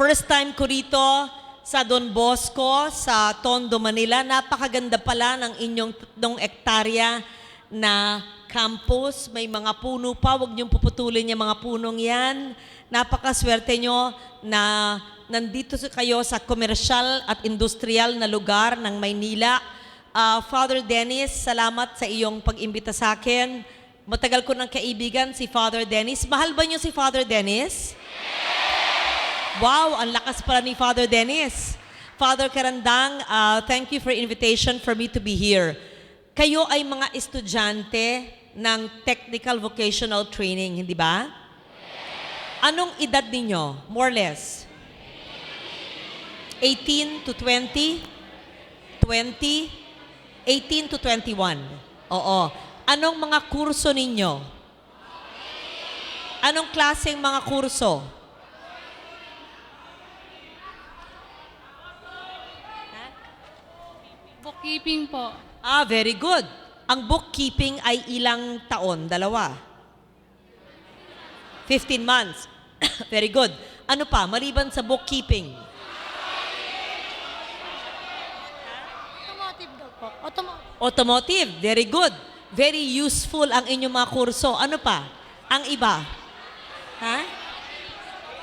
First time ko rito sa Don Bosco, sa Tondo, Manila. Napakaganda pala ng inyong 3 ektarya na campus. May mga puno pa. Huwag niyong puputulin yung mga punong yan. Napakaswerte nyo na nandito kayo sa komersyal at industrial na lugar ng Maynila. Father Dennis, salamat sa iyong pag-imbita sa akin. Matagal ko ng kaibigan si Father Dennis. Mahal ba niyo si Father Dennis? Wow, ang lakas pala ni Father Dennis. Father Karandang, thank you for invitation for me to be here. Kayo ay mga estudyante ng technical vocational training, hindi ba? Anong edad ninyo? More or less? 18 to 20? 20? 18 to 21? Oo. Anong mga kurso ninyo? Anong klaseng mga kurso? Bookkeeping po. Very good. Ang bookkeeping ay ilang taon? 2? 15 months. Very good. Ano pa, maliban sa bookkeeping? Automotive daw po. Automotive. Very good. Very useful ang inyong mga kurso. Ano pa? Ang iba? Ha?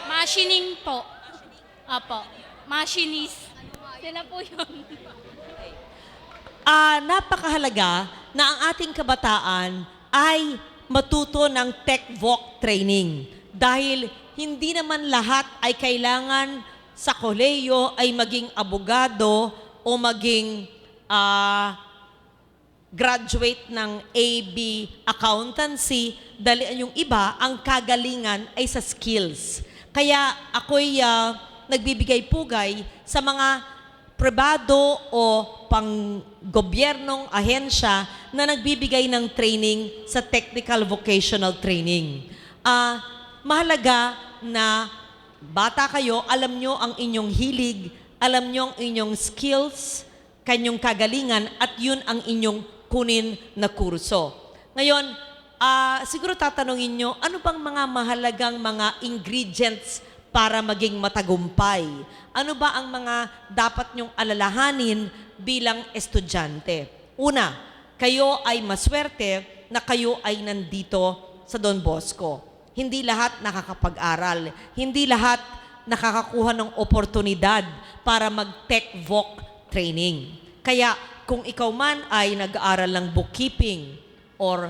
Machining po. Apo. Machinist. Sila po yun. Napakahalaga na ang ating kabataan ay matuto ng tech-voc training. Dahil hindi naman lahat ay kailangan sa kolehiyo ay maging abogado o maging graduate ng AB accountancy, dahil yung iba, ang kagalingan ay sa skills. Kaya ako'y nagbibigay pugay sa mga pribado o pang-gobyernong ahensya na nagbibigay ng training sa technical vocational training. Mahalaga na bata kayo, alam nyo ang inyong hilig, alam nyo ang inyong skills, kanyong kagalingan, at yun ang inyong kunin na kurso. Ngayon, siguro tatanungin nyo, ano bang mga mahalagang mga ingredients para maging matagumpay? Ano ba ang mga dapat nyong alalahanin bilang estudyante? Una, kayo ay maswerte na kayo ay nandito sa Don Bosco. Hindi lahat nakakapag-aral. Hindi lahat nakakakuha ng oportunidad para mag-tech-voc training. Kaya kung ikaw man ay nag-aaral ng bookkeeping or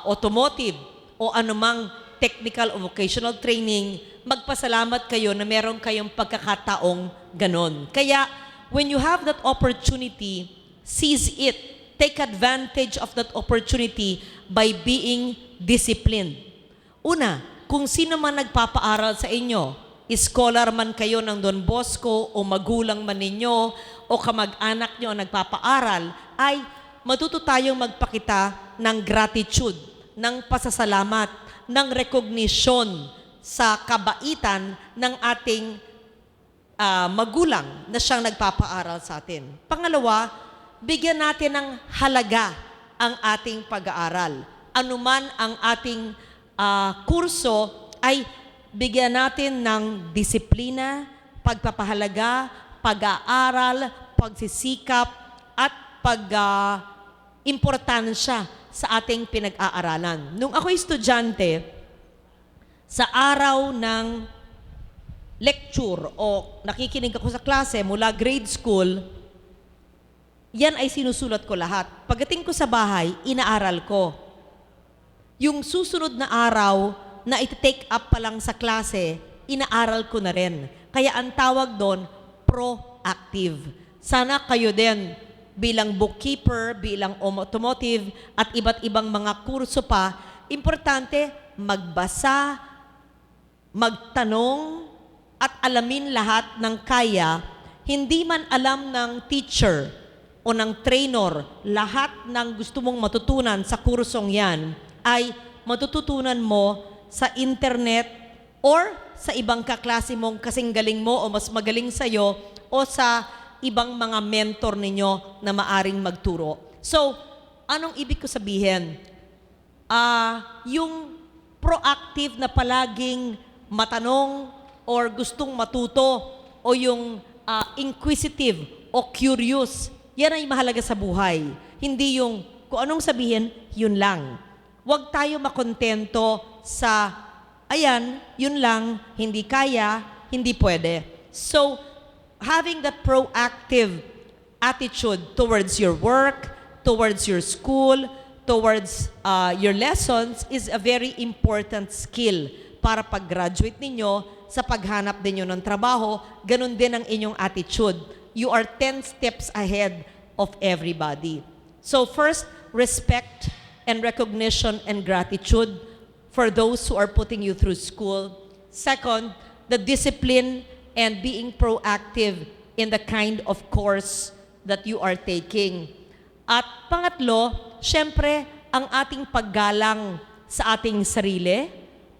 automotive o anumang technical o vocational training, magpasalamat kayo na meron kayong pagkakataong ganon. Kaya, when you have that opportunity, seize it. Take advantage of that opportunity by being disciplined. Una, kung sino man nagpapaaral sa inyo, scholar man kayo ng Don Bosco o magulang man ninyo o kamag-anak nyo ang nagpapaaral, ay matuto tayong magpakita ng gratitude, ng pasasalamat, ng recognition sa kabaitan ng ating magulang na siyang nagpapaaral sa atin. Pangalawa, bigyan natin ng halaga ang ating pag-aaral. Anuman ang ating kurso, ay bigyan natin ng disiplina, pagpapahalaga, pag-aaral, pagsisikap, at importansya sa ating pinag-aaralan. Nung ako'y estudyante, sa araw ng lecture o nakikinig ako sa klase mula grade school, yan ay sinusulat ko lahat. Pagdating ko sa bahay, inaaral ko. Yung susunod na araw na iti-take up pa lang sa klase, inaaral ko na rin. Kaya ang tawag doon, proactive. Sana kayo din bilang bookkeeper, bilang automotive, at iba't ibang mga kurso pa, importante magbasa, magtanong, at alamin lahat ng kaya. Hindi man alam ng teacher o ng trainer lahat ng gusto mong matutunan sa kursong yan, ay matututunan mo sa internet or sa ibang kaklase mong kasing galing mo o mas magaling sa'yo o sa ibang mga mentor ninyo na maaring magturo. So, anong ibig ko sabihin? Yung proactive na palaging matanong, or gustong matuto o yung inquisitive o curious. Yan ay mahalaga sa buhay. Hindi yung kung anong sabihin, yun lang. Huwag tayo makontento sa, ayan, yun lang, hindi kaya, hindi pwede. So, having that proactive attitude towards your work, towards your school, towards your lessons is a very important skill para pag-graduate ninyo, sa paghanap ninyo ng trabaho, ganun din ang inyong attitude. You are 10 steps ahead of everybody. So first, respect and recognition and gratitude for those who are putting you through school. Second, the discipline and being proactive in the kind of course that you are taking. At pangatlo, syempre, ang ating paggalang sa ating sarili,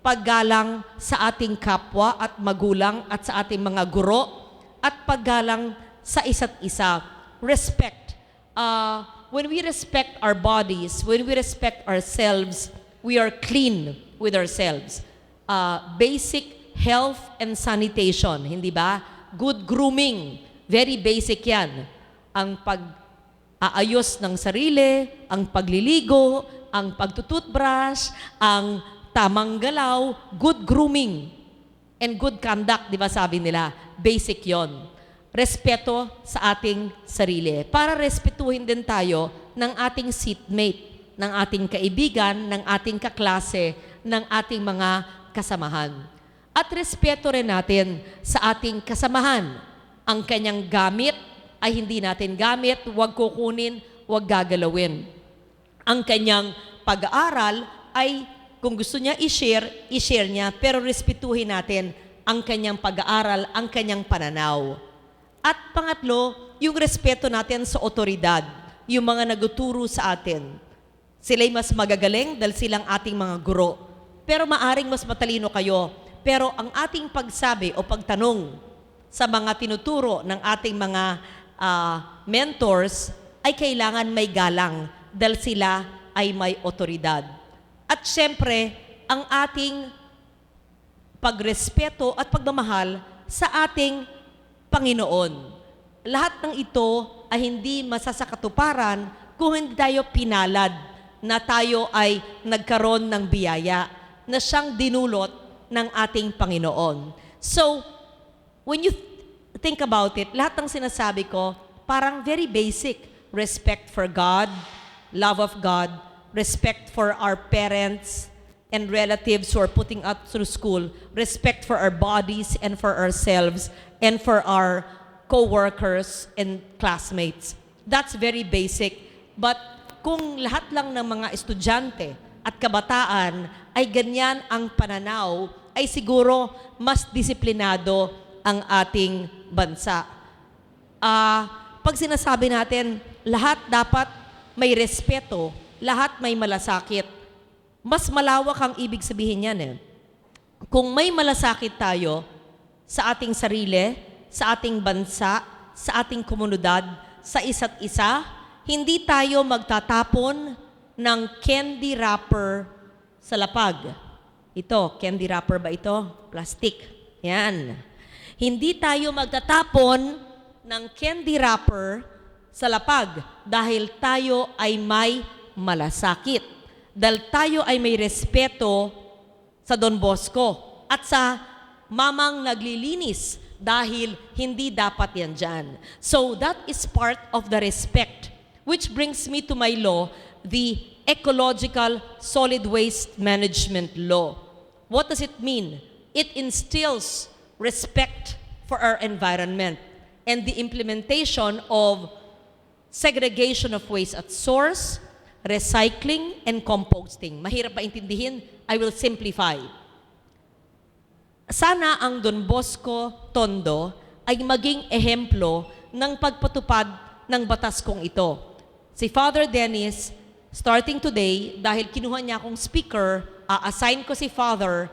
paggalang sa ating kapwa at magulang at sa ating mga guro, at paggalang sa isa't isa. Respect. When we respect our bodies, when we respect ourselves, we are clean with ourselves. Basic health and sanitation, hindi ba? Good grooming, very basic yan. Ang pag-aayos ng sarili, ang pagliligo, ang pagtututbrush, ang tamang galaw, good grooming, and good conduct, di ba sabi nila? Basic yon. Respeto sa ating sarili. Para respetuhin din tayo ng ating seatmate, ng ating kaibigan, ng ating kaklase, ng ating mga kasamahan. At respeto rin natin sa ating kasamahan. Ang kanyang gamit ay hindi natin gamit, huwag kukunin, huwag gagalawin. Ang kanyang pag-aaral ay kung gusto niya i-share niya, pero respetuhin natin ang kanyang pag-aaral, ang kanyang pananaw. At pangatlo, yung respeto natin sa otoridad, yung mga naguturo sa atin. Sila'y mas magagaling dahil silang ating mga guro. Pero maaring mas matalino kayo. Pero ang ating pagsabi o pagtanong sa mga tinuturo ng ating mga mentors ay kailangan may galang dahil sila ay may otoridad. At syempre, ang ating pagrespeto at pagmamahal sa ating Panginoon. Lahat ng ito ay hindi masasakatuparan kung hindi tayo pinalad na tayo ay nagkaroon ng biyaya na siyang dinulot ng ating Panginoon. So, when you think about it, lahat ng sinasabi ko, parang very basic. Respect for God, love of God, respect for our parents and relatives who are putting us through school, respect for our bodies and for ourselves, and for our co-workers and classmates. That's very basic. But kung lahat lang ng mga estudyante at kabataan ay ganyan ang pananaw, ay siguro mas disiplinado ang ating bansa. Pag sinasabi natin, lahat dapat may respeto, lahat may malasakit, mas malawak ang ibig sabihin yan eh. Kung may malasakit tayo sa ating sarili, sa ating bansa, sa ating komunidad, sa isa't isa, hindi tayo magtatapon ng candy wrapper sa lapag. Ito, candy wrapper ba ito? Plastic. Yan. Hindi tayo magtatapon ng candy wrapper sa lapag dahil tayo ay may malasakit. Dahil tayo ay may respeto sa Don Bosco at sa mamang naglilinis dahil hindi dapat yan dyan. So that is part of the respect, which brings me to my law, the Ecological Solid Waste Management Law. What does it mean? It instills respect for our environment and the implementation of segregation of waste at source, recycling, and composting. Mahirap ba intindihin? I will simplify. Sana ang Don Bosco Tondo ay maging ehemplo ng pagpatupad ng batas kong ito. Si Father Dennis, starting today, dahil kinuha niya akong speaker, assign ko si Father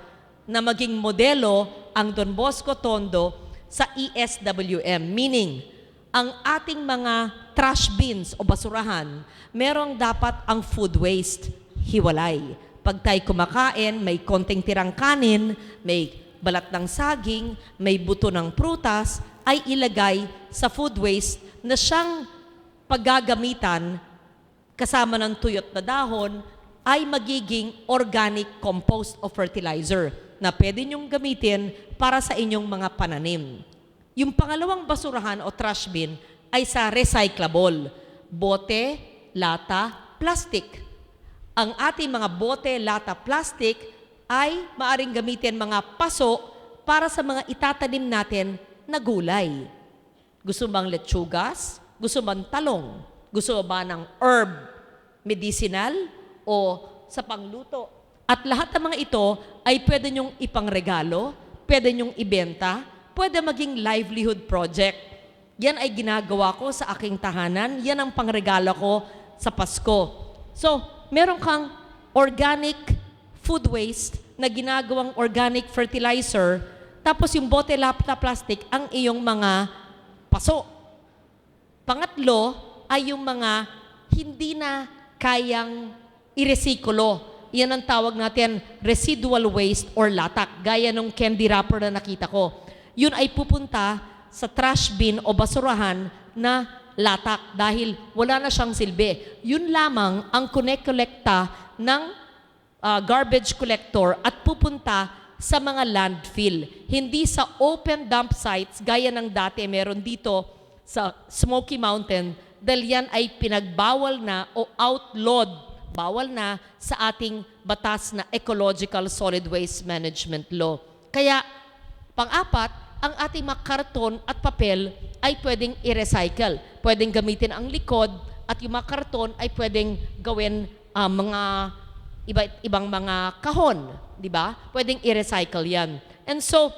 na maging modelo ang Don Bosco Tondo sa ESWM. Meaning, ang ating mga trash bins o basurahan, merong dapat ang food waste, hiwalay. Pag tayo kumakain, may konting tirang kanin, may balat ng saging, may buto ng prutas, ay ilagay sa food waste na siyang paggagamitan kasama ng tuyot na dahon ay magiging organic compost o fertilizer na pwede niyong gamitin para sa inyong mga pananim. Yung pangalawang basurahan o trash bin ay sa recyclable. Bote, lata, plastic. Ang ating mga bote, lata, plastic ay maaring gamitin mga paso para sa mga itatanim natin na gulay. Gusto bang lechugas? Gusto bang talong? Gusto ba ng herb, medicinal o sa pangluto? At lahat ng mga ito ay pwede nyong ipangregalo, pwede nyong ibenta, pwede maging livelihood project. Yan ay ginagawa ko sa aking tahanan. Yan ang pangregalo ko sa Pasko. So, meron kang organic food waste na ginagawang organic fertilizer, tapos yung bote lata plastic ang iyong mga paso. Pangatlo ay yung mga hindi na kayang iresikulo. Yan ang tawag natin residual waste or latak, gaya nung candy wrapper na nakita ko. Yun ay pupunta sa trash bin o basurahan na latak dahil wala na siyang silbi. Yun lamang ang kolekta ng garbage collector at pupunta sa mga landfill. Hindi sa open dump sites gaya ng dati meron dito sa Smoky Mountain dahil yan ay pinagbawal na o outlawed, bawal na sa ating batas na Ecological Solid Waste Management Law. Kaya, pang-apat, ang ating mga karton at papel ay pwedeng i-recycle. Pwedeng gamitin ang likod at yung mga karton ay pwedeng gawin mga ibang mga kahon, di ba? Pwedeng i-recycle yan. And so,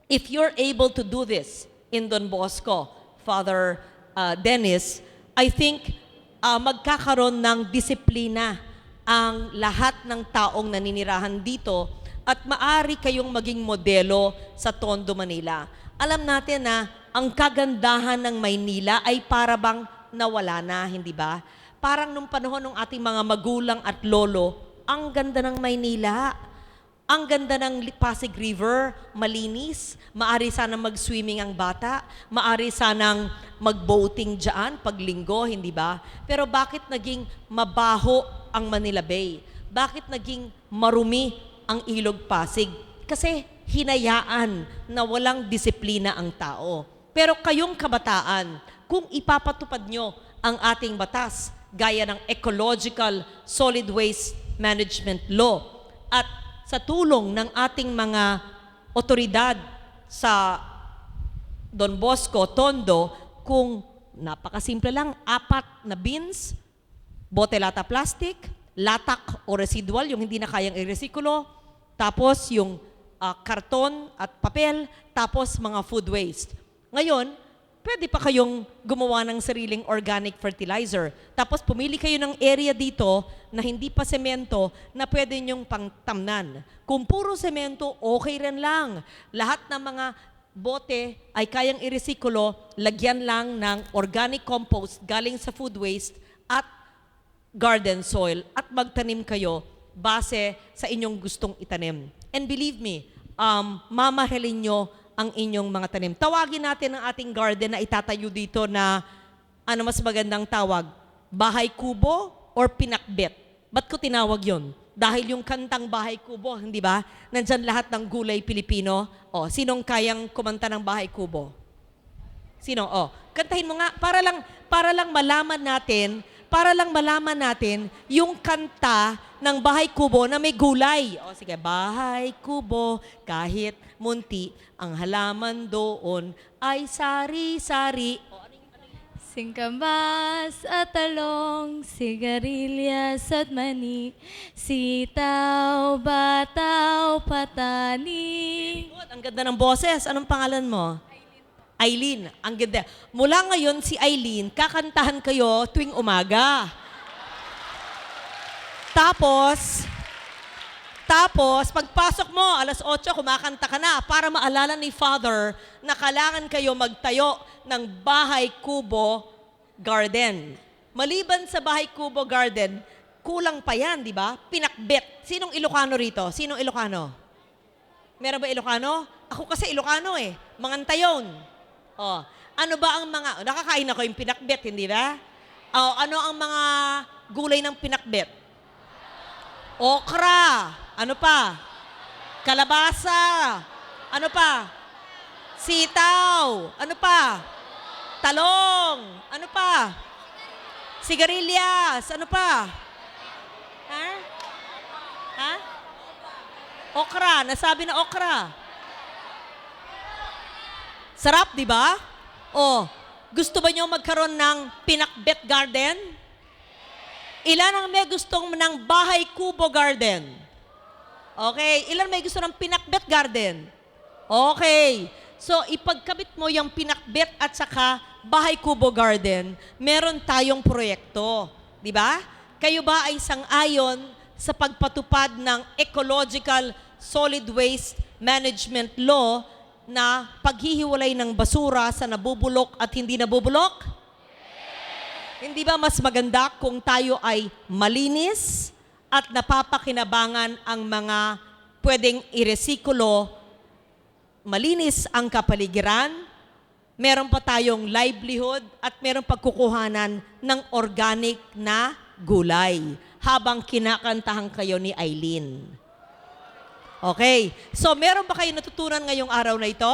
if you're able to do this in Don Bosco, Father Dennis, I think magkakaroon ng disiplina ang lahat ng taong naninirahan dito at maari kayong maging modelo sa Tondo, Manila. Alam natin na ang kagandahan ng Maynila ay para bang nawala na, hindi ba? Parang nung panahon ng ating mga magulang at lolo, ang ganda ng Maynila. Ang ganda ng Pasig River, malinis. Maari sanang mag-swimming ang bata. Maari sanang mag-boating dyan pag linggo, hindi ba? Pero bakit naging mabaho ang Manila Bay? Bakit naging marumi ang Ilog Pasig? Kasi hinayaan na walang disiplina ang tao. Pero kayong kabataan, kung ipapatupad nyo ang ating batas, gaya ng Ecological Solid Waste Management Law, at sa tulong ng ating mga otoridad sa Don Bosco, Tondo, kung napakasimple lang, 4 na bins, bote lata plastic, latak o residual, yung hindi na kayang iresikulo, tapos yung karton at papel, tapos mga food waste. Ngayon, pwede pa kayong gumawa ng sariling organic fertilizer. Tapos pumili kayo ng area dito na hindi pa semento na pwede nyong pangtamnan. Kung puro semento, okay rin lang. Lahat ng mga bote ay kayang iresikulo, lagyan lang ng organic compost galing sa food waste at garden soil at magtanim kayo base sa inyong gustong itanim. And believe me, mamahalin nyo ang inyong mga tanim. Tawagin natin ang ating garden na itatayo dito na, ano mas magandang tawag? Bahay kubo or pinakbet? Ba't ko tinawag yon? Dahil yung kantang Bahay Kubo, hindi ba? Nandyan lahat ng gulay Pilipino. O, sinong kayang kumanta ng Bahay Kubo? Sino? O, kantahin mo nga para lang malaman natin yung kanta ng Bahay Kubo na may gulay. O sige, Bahay Kubo, kahit munti, ang halaman doon ay sari-sari. Singkambas at talong, sigarilyas at mani, sitaw, bataw, patani. Ang ganda ng boses. Anong pangalan mo? Aileen. Ang ganda. Mula ngayon si Aileen, kakantahan kayo tuwing umaga. Tapos, pagpasok mo, 8:00, kumakanta ka na para maalala ni Father na kailangan kayo magtayo ng Bahay Kubo Garden. Maliban sa Bahay Kubo Garden, kulang pa yan, di ba? Pinakbet. Sinong Ilocano rito? Sinong Ilocano? Meron ba Ilocano? Ako kasi Ilocano eh. Mangantayon. Oh, ano ba ang mga, nakakain ako yung pinakbet, hindi ba? Oh, ano ang mga gulay ng pinakbet? Okra. Ano pa? Kalabasa. Ano pa? Sitaw. Ano pa? Talong. Ano pa? Sigarilyas. Ano pa? Ha? Ha? Okra. Nasabi na okra. Sarap, di ba? Oh, gusto ba niyo magkaroon ng pinakbet garden? Ilan ang may gustong ng bahay kubo garden? Okay. Ilan may gusto ng pinakbet garden? Okay. So, ipagkabit mo yung pinakbet at saka bahay kubo garden, meron tayong proyekto. Di ba? Kayo ba ay sang-ayon sa pagpatupad ng Ecological Solid Waste Management Law na paghihiwalay ng basura sa nabubulok at hindi nabubulok? Hindi ba mas maganda kung tayo ay malinis at napapakinabangan ang mga pwedeng iresikulo, malinis ang kapaligiran, meron pa tayong livelihood at meron pagkukuhanan ng organic na gulay habang kinakantahan kayo ni Eileen. Okay. So, meron ba kayo natutunan ngayong araw na ito?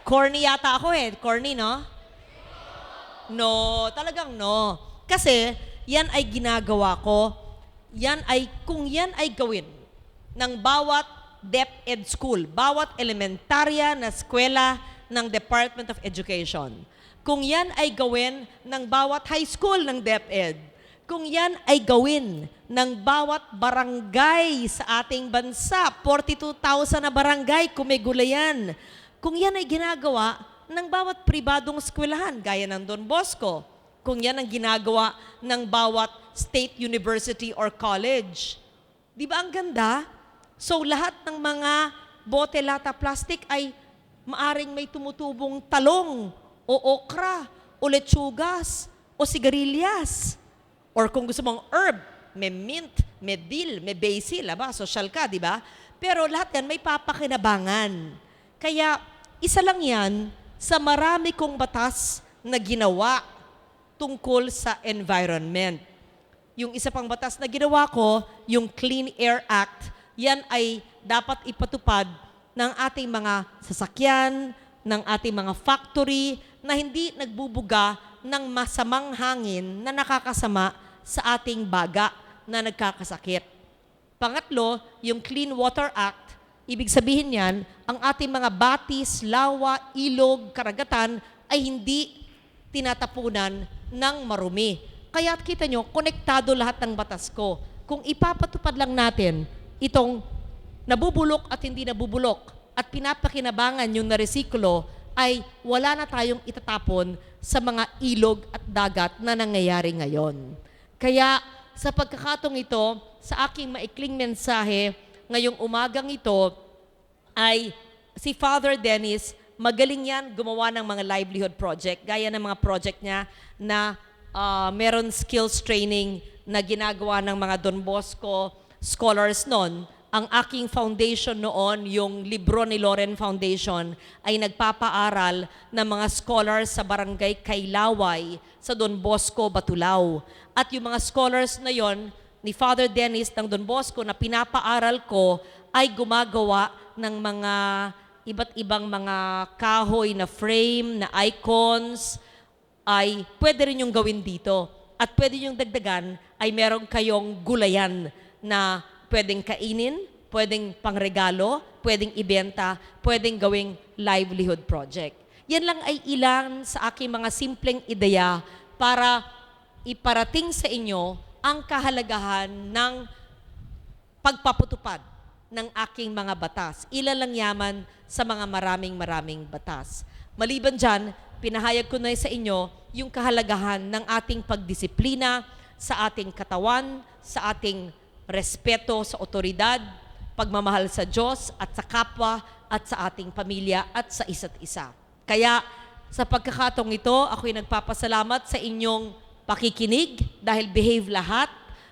Corny yata ako eh. Corny, no? No. Talagang no. Kasi, yan ay ginagawa ko. Kung yan ay gawin ng bawat DepEd school, bawat elementarya na eskwela ng Department of Education, kung yan ay gawin ng bawat high school ng DepEd, kung yan ay gawin ng bawat barangay sa ating bansa, 42,000 na barangay, kung may gulayan, kung yan ay ginagawa ng bawat pribadong eskwelahan, gaya ng Don Bosco, kung yan ang ginagawa ng bawat state university or college, di ba ang ganda? So lahat ng mga bote, lata, plastic ay maaring may tumutubong talong o okra o lechugas o sigarilyas. Or kung gusto mong herb, may mint, may dill, may basil, aba, social ka, di ba? Pero lahat yan may papakinabangan. Kaya isa lang yan sa marami kong batas na ginawa tungkol sa environment. Yung isa pang batas na ginawa ko, yung Clean Air Act, yan ay dapat ipatupad ng ating mga sasakyan, ng ating mga factory na hindi nagbubuga ng masamang hangin na nakakasama sa ating baga na nagkakasakit. Pangatlo, yung Clean Water Act, ibig sabihin yan, ang ating mga batis, lawa, ilog, karagatan ay hindi tinatapunan ng marumi. Kaya kita nyo, konektado lahat ng batas ko. Kung ipapatupad lang natin itong nabubulok at hindi nabubulok at pinapakinabangan yung naresikulo, ay wala na tayong itatapon sa mga ilog at dagat na nangyayari ngayon. Kaya sa pagkakatong ito, sa aking maikling mensahe ngayong umagang ito, ay si Father Dennis, magaling yan gumawa ng mga livelihood project, gaya ng mga project niya na meron skills training na ginagawa ng mga Don Bosco scholars noon. Ang aking foundation noon, yung libro ni Loren Foundation, ay nagpapaaral ng mga scholars sa barangay Kailaway sa Don Bosco, Batulao. At yung mga scholars na yon ni Father Dennis ng Don Bosco na pinapaaral ko ay gumagawa ng mga iba't ibang mga kahoy na frame, na icons, ay pwede rin yung gawin dito. At pwede yung dagdagan ay meron kayong gulayan na pwedeng kainin, pwedeng pangregalo, pwedeng ibenta, pwedeng gawing livelihood project. Yan lang ay ilan sa aking mga simpleng ideya para iparating sa inyo ang kahalagahan ng pagpapatupad ng aking mga batas. Ilan lang yaman sa mga maraming batas. Maliban dyan, pinahayag ko na sa inyo yung kahalagahan ng ating pagdisiplina sa ating katawan, sa ating respeto sa otoridad, pagmamahal sa Diyos at sa kapwa at sa ating pamilya at sa isa't isa. Kaya sa pagkakatong ito, ako'y nagpapasalamat sa inyong pakikinig dahil behave lahat.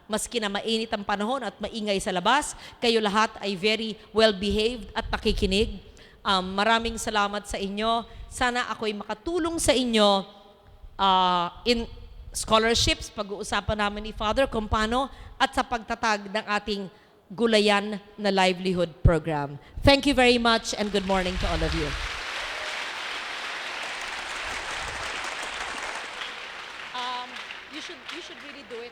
maski na mainit ang panahon at maingay sa labas, kayo lahat ay very well-behaved at nakikinig. Maraming salamat sa inyo. Sana ako'y makatulong sa inyo in scholarships, pag-uusapan namin ni Father kung paano, at sa pagtatag ng ating Gulayan na Livelihood Program. Thank you very much and good morning to all of you. You should really do it,